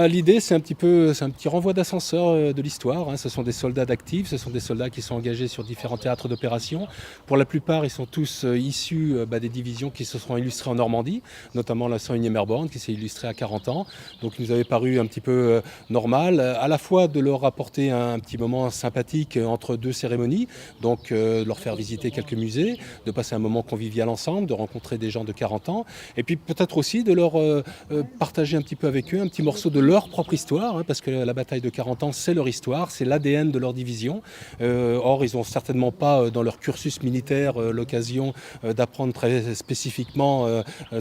L'idée, c'est un petit renvoi d'ascenseur de l'histoire, hein. Ce sont des soldats d'actifs, ce sont des soldats qui sont engagés sur différents théâtres d'opération. Pour la plupart, ils sont tous issus des divisions qui se sont illustrées en Normandie, notamment la 101e Airborne qui s'est illustrée à 40 ans. Donc il nous avait paru un petit peu normal, à la fois de leur apporter un petit moment sympathique entre deux cérémonies, donc de leur faire visiter quelques musées, de passer un moment convivial ensemble, de rencontrer des gens de 40 ans, et puis peut-être aussi de leur partager un petit peu avec eux un petit morceau de leur propre histoire, hein, parce que la bataille de 40 ans, c'est leur histoire, c'est l'ADN de leur division. Or, ils n'ont certainement pas dans leur cursus militaire l'occasion d'apprendre très spécifiquement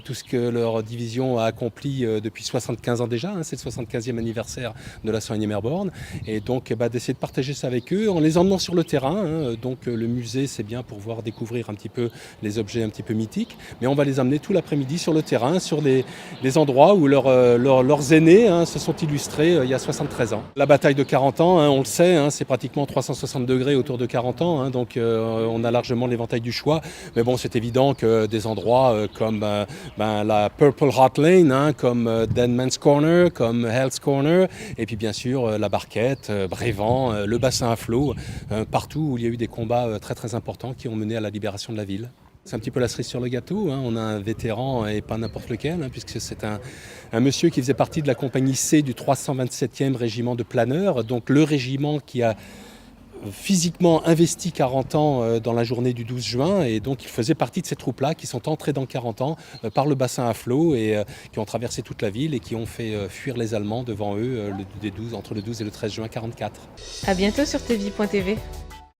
tout ce que leur division a accompli depuis 75 ans déjà, hein, c'est le 75e anniversaire de la 101e Airborne, et donc d'essayer de partager ça avec eux en les emmenant sur le terrain, hein. Donc le musée, c'est bien pour voir découvrir un petit peu les objets un petit peu mythiques, mais on va les amener tout l'après-midi sur le terrain, sur les endroits où leurs aînés se sont illustrés il y a 73 ans. La bataille de 40 ans, on le sait, c'est pratiquement 360 degrés autour de 40 ans, donc on a largement l'éventail du choix. Mais bon, c'est évident que des endroits comme la Purple Heart Lane, comme Dead Man's Corner, comme Hell's Corner, et puis bien sûr la Barquette, Brévent, le bassin à flot, partout où il y a eu des combats très très importants qui ont mené à la libération de la ville. C'est un petit peu la cerise sur le gâteau, on a un vétéran et pas n'importe lequel, puisque c'est un monsieur qui faisait partie de la compagnie C du 327e régiment de planeurs, donc le régiment qui a physiquement investi 40 ans dans la journée du 12 juin, et donc il faisait partie de ces troupes-là qui sont entrées dans 40 ans par le bassin à flot et qui ont traversé toute la ville et qui ont fait fuir les Allemands devant eux entre le 12 et le 13 juin 1944. À bientôt sur tvie.tv.